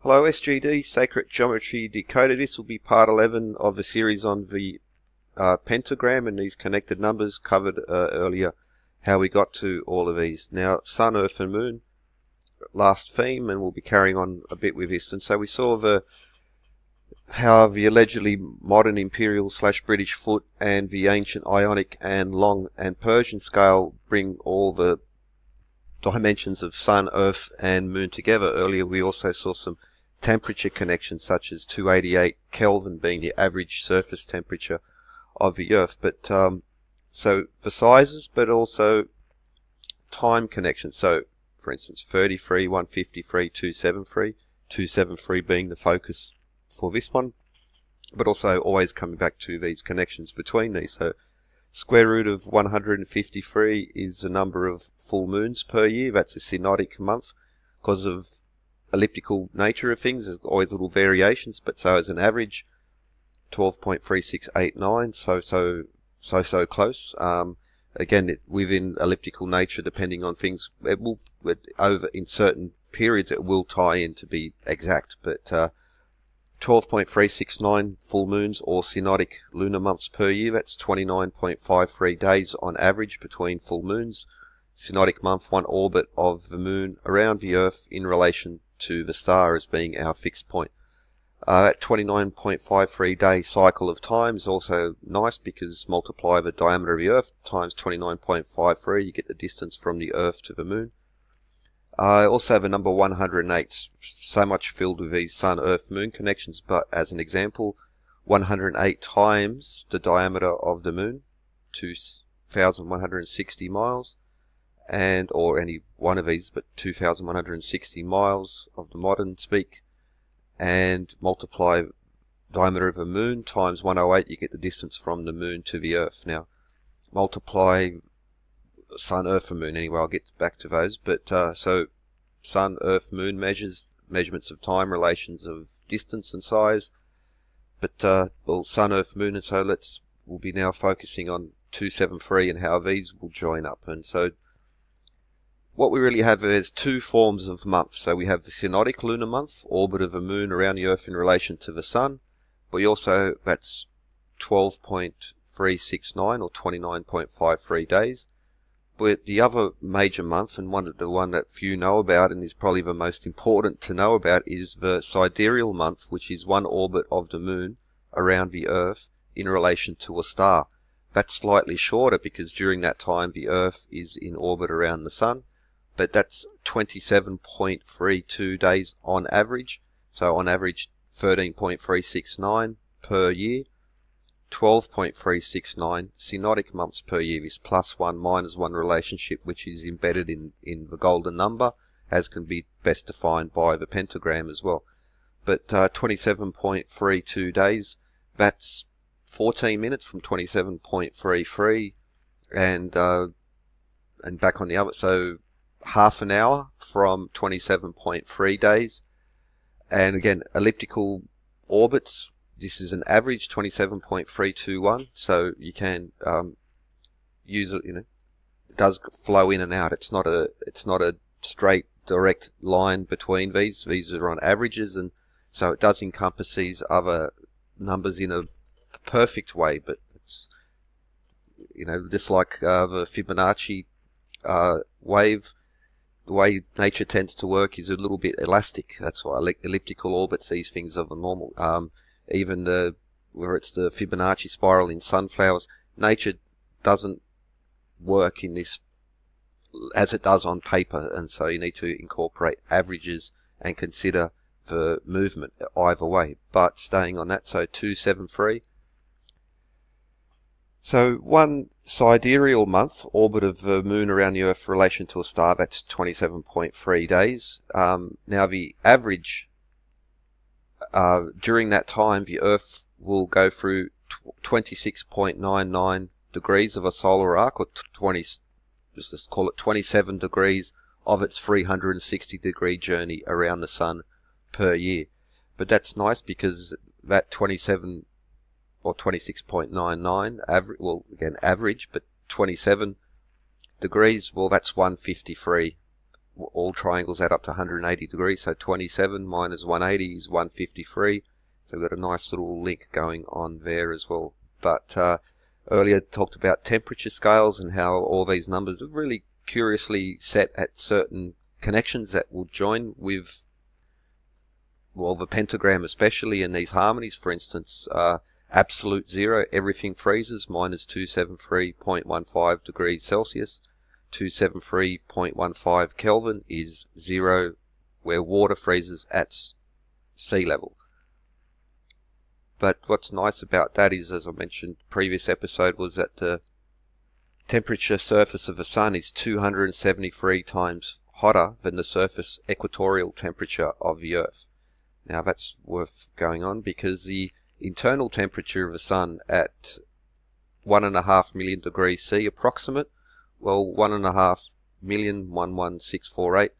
Hello SGD, Sacred Geometry Decoded. This will be part 11 of the series on the pentagram and these connected numbers. Covered earlier how we got to all of these. Now, Sun, Earth and Moon, last theme, and we'll be carrying on a bit with this. And so we saw how the allegedly modern imperial / British foot and the ancient Ionic and Long and Persian scale bring all the dimensions of Sun, Earth and Moon together. Earlier we also saw some temperature connections, such as 288 Kelvin being the average surface temperature of the Earth. But so for sizes, but also time connections. So for instance, 33, 153, 273, 273 being the focus for this one, but also always coming back to these connections between these. So square root of 153 is the number of full moons per year. That's a synodic month. Because of elliptical nature of things, there's always little variations, but so as an average, 12.3689, so close. Again, within elliptical nature, depending on things, over in certain periods it will tie in to be exact, but 12.369 full moons or synodic lunar months per year. That's 29.53 days on average between full moons. Synodic month, one orbit of the moon around the Earth in relation to the star as being our fixed point. That 29.53 day cycle of time is also nice, because multiply the diameter of the Earth times 29.53, you get the distance from the Earth to the moon. I also have a number 108, so much filled with these Sun, Earth, Moon connections, but as an example, 108 times the diameter of the moon, 2,160 miles, or any one of these, but 2,160 miles of the modern speak, and multiply diameter of a moon times 108, you get the distance from the moon to the Earth. Now, multiply Sun, Earth and Moon, anyway, I'll get back to those, but so Sun, Earth, Moon measurements of time, relations of distance and size, but well, Sun, Earth, Moon, and so we'll be now focusing on 273 and how these will join up. And so what we really have is two forms of month. So we have the synodic lunar month, orbit of the moon around the Earth in relation to the sun, but we also, that's 12.369 or 29.53 days. But the other major month, and the one that few know about and is probably the most important to know about, is the sidereal month, which is one orbit of the moon around the Earth in relation to a star. That's slightly shorter because during that time the Earth is in orbit around the sun, but that's 27.32 days on average. So on average 13.369 per year. 12.369 synodic months per year, is +1 -1 relationship, which is embedded in the golden number, as can be best defined by the pentagram as well. But 27.32 days, that's 14 minutes from 27.33, and back on the other, so half an hour from 27.3 days. And again, elliptical orbits, this is an average 27.321, so you can use it. It does flow in and out. It's not a straight direct line between these. These are on averages, and so it does encompass these other numbers in a perfect way. But it's just like the Fibonacci wave. The way nature tends to work is a little bit elastic. That's why elliptical orbits, these things are the normal. Even where it's the Fibonacci spiral in sunflowers, nature doesn't work in this as it does on paper, and so you need to incorporate averages and consider the movement either way. But staying on that, so 273. So one sidereal month, orbit of the moon around the Earth in relation to a star, that's 27.3 days. Now the average, during that time, the Earth will go through 26.99 degrees of a solar arc, or let's call it 27 degrees of its 360 degree journey around the sun per year. But that's nice because that 27 or 26.99 average, but 27 degrees, well, that's 153 all triangles add up to 180 degrees, so 27 minus 180 is 153. So we've got a nice little link going on there as well. But earlier talked about temperature scales and how all these numbers are really curiously set at certain connections that will join with, well, the pentagram especially, in these harmonies. For instance, absolute zero, everything freezes, minus 273.15 degrees Celsius. 273.15 Kelvin is zero, where water freezes at sea level. But what's nice about that is, as I mentioned previous episode, was that the temperature surface of the sun is 273 times hotter than the surface equatorial temperature of the Earth. Now that's worth going on, because the internal temperature of the sun at 1.5 million degrees C approximate, well, 1.5 million, 11648,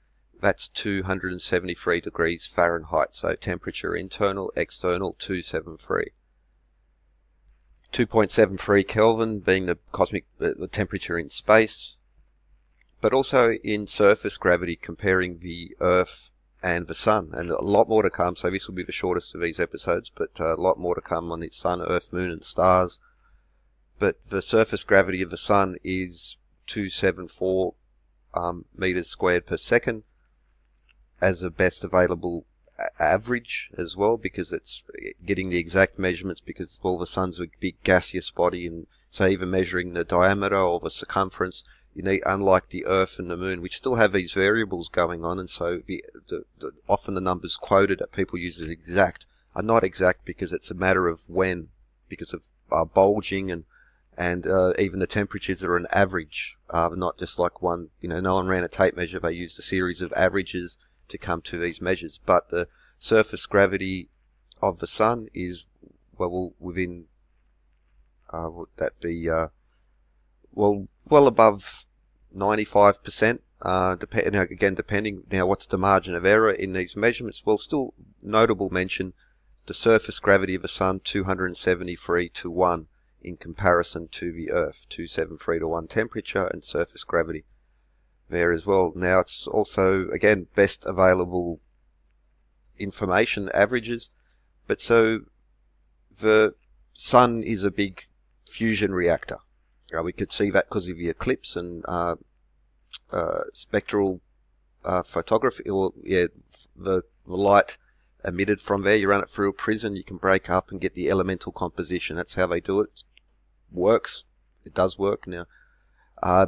that's 273 degrees Fahrenheit. So temperature internal, external, 273. 2.73 Kelvin being the cosmic temperature in space, but also in surface gravity, comparing the Earth and the Sun. And a lot more to come, so this will be the shortest of these episodes, but a lot more to come on its Sun, Earth, Moon and stars. But the surface gravity of the Sun is 274 meters squared per second as the best available average as well, because it's getting the exact measurements, because all the Sun's a big gaseous body, and so even measuring the diameter or the circumference, you need, unlike the Earth and the Moon, which still have these variables going on, and so often the numbers quoted that people use as exact are not exact, because it's a matter of when, because of bulging and even the temperatures are an average, not just like one, no one ran a tape measure, they used a series of averages to come to these measures. But the surface gravity of the Sun is, well, within, would that be, well above 95%, depending, now what's the margin of error in these measurements? Well, still notable mention, the surface gravity of the Sun, 273 to 1 in comparison to the Earth, 273 to 1 temperature and surface gravity there as well. Now it's also, again, best available information averages, but so the Sun is a big fusion reactor. We could see that because of the eclipse and spectral photography, or the light emitted from there. You run it through a prism, you can break up and get the elemental composition. That's how they do it. It works. It does work. Now,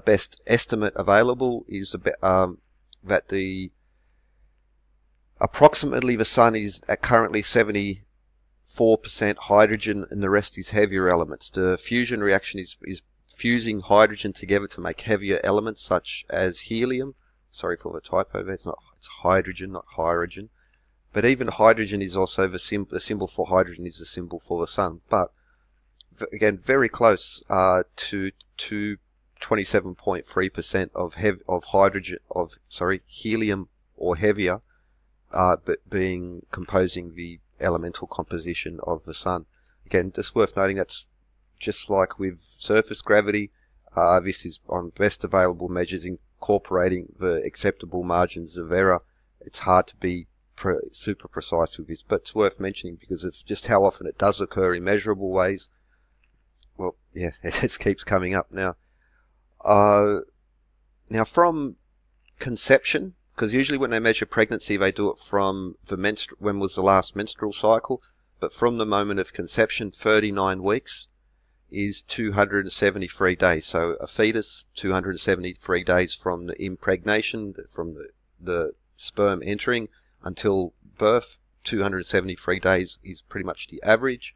best estimate available is that approximately the Sun is at currently 74% hydrogen, and the rest is heavier elements. The fusion reaction is fusing hydrogen together to make heavier elements such as helium. Sorry for the typo there. It's hydrogen, not hydrogen. But even hydrogen is also the symbol for hydrogen is the symbol for the Sun. But again, very close to 27.3% of hydrogen, helium or heavier, but composing the elemental composition of the Sun. Again, just worth noting, that's just like with surface gravity. This is on best available measures, incorporating the acceptable margins of error. It's hard to be super precise with this, but it's worth mentioning because of just how often it does occur in measurable ways. Well, yeah, it just keeps coming up now. Now from conception, because usually when they measure pregnancy, they do it from when was the last menstrual cycle, but from the moment of conception, 39 weeks is 273 days. So a fetus, 273 days from the impregnation, from the sperm entering until birth, 273 days is pretty much the average.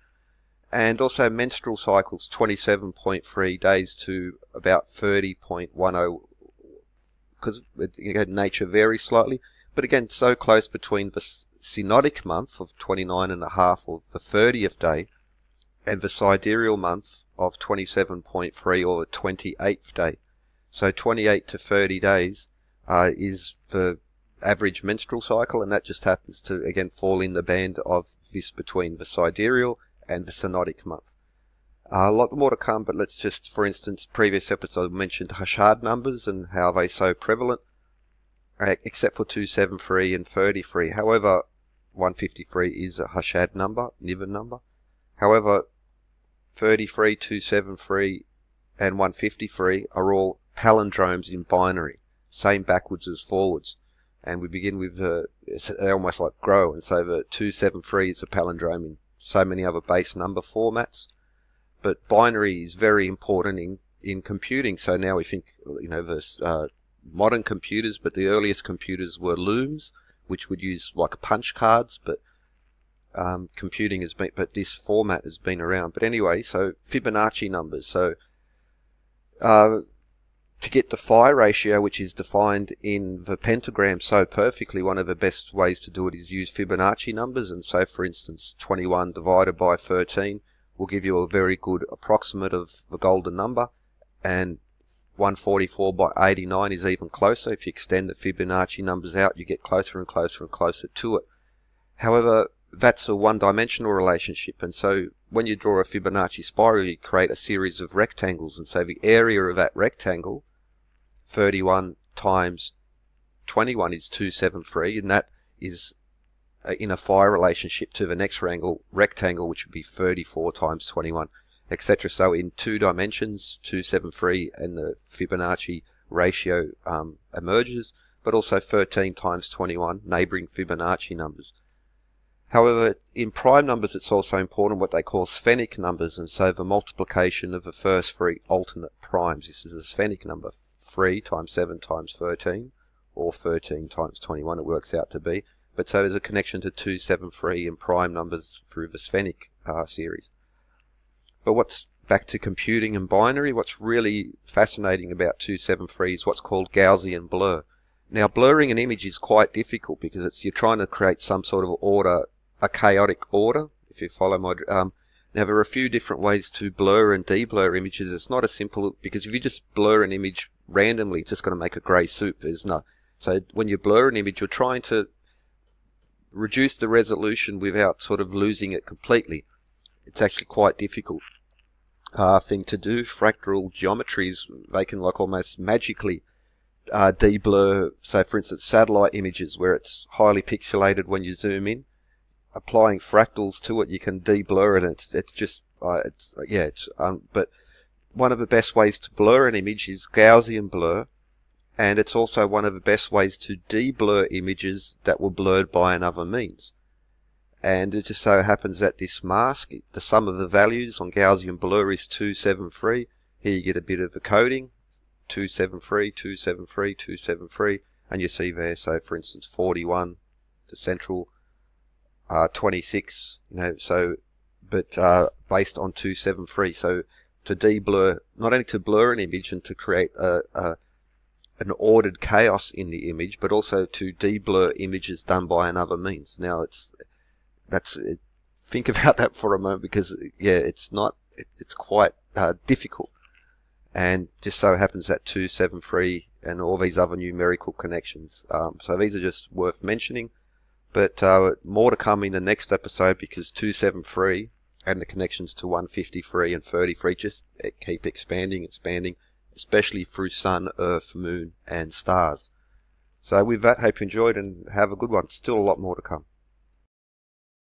And also menstrual cycles, 27.3 days to about 30.10, because nature varies slightly. But again, so close between the synodic month of 29.5 or the 30th day and the sidereal month of 27.3 or the 28th day. So 28 to 30 days is the average menstrual cycle, and that just happens to, again, fall in the band of this between the sidereal and the synodic month. A lot more to come, but let's just, for instance, previous episode mentioned Hashad numbers and how they're so prevalent. except for 273 and 33. However, 153 is a Hashad number, Niven number. However, 33, 273 and 153 are all palindromes in binary, same backwards as forwards. And we begin with, they almost like grow, and so the 273 is a palindrome in so many other base number formats. But binary is very important in computing. So now we think, the modern computers, but the earliest computers were looms, which would use like punch cards, but computing has been, but this format has been around. But anyway, so Fibonacci numbers. So to get the phi ratio, which is defined in the pentagram so perfectly, one of the best ways to do it is use Fibonacci numbers. And so, for instance, 21 divided by 13 will give you a very good approximate of the golden number, and 144 by 89 is even closer. If you extend the Fibonacci numbers out, you get closer and closer and closer to it. However, that's a one-dimensional relationship, and so when you draw a Fibonacci spiral, you create a series of rectangles, and so the area of that rectangle, 31 times 21 is 273, and that is in a phi relationship to the next rectangle, which would be 34 times 21, etc. So in 2 dimensions, 273 and the Fibonacci ratio emerges, but also 13 times 21, neighboring Fibonacci numbers. However, in prime numbers, it's also important what they call sphenic numbers, and so the multiplication of the first 3 alternate primes. This is a sphenic number, 3 times 7 times 13, or 13 times 21 it works out to be. But so there's a connection to 273 in prime numbers through the sphenic series. But what's back to computing and binary, what's really fascinating about 273 is what's called Gaussian blur. Now, blurring an image is quite difficult because you're trying to create some sort of order, a chaotic order, if you follow my... now, there are a few different ways to blur and de-blur images. It's not as simple, because if you just blur an image randomly, it's just going to make a grey soup. So when you blur an image, you're trying to reduce the resolution without sort of losing it completely. It's actually quite difficult thing to do. Fractal geometries, they can like almost magically de-blur. So for instance, satellite images where it's highly pixelated when you zoom in, applying fractals to it, you can de-blur it, and it's just but one of the best ways to blur an image is Gaussian blur, and it's also one of the best ways to de-blur images that were blurred by another means. And it just so happens that this mask, the sum of the values on Gaussian blur is 273. Here you get a bit of a coding, 273, 273, 273, and you see there, so for instance 41, the central, 26, but based on 273. So to de-blur, not only to blur an image and to create an ordered chaos in the image, but also to de-blur images done by another means. Now think about that for a moment, because it's quite difficult, and just so happens that 273 and all these other numerical connections. So these are just worth mentioning, but more to come in the next episode, because 273 and the connections to 153 and 33 just keep expanding, especially through Sun, Earth, Moon, and stars. So with that, hope you enjoyed and have a good one. Still a lot more to come.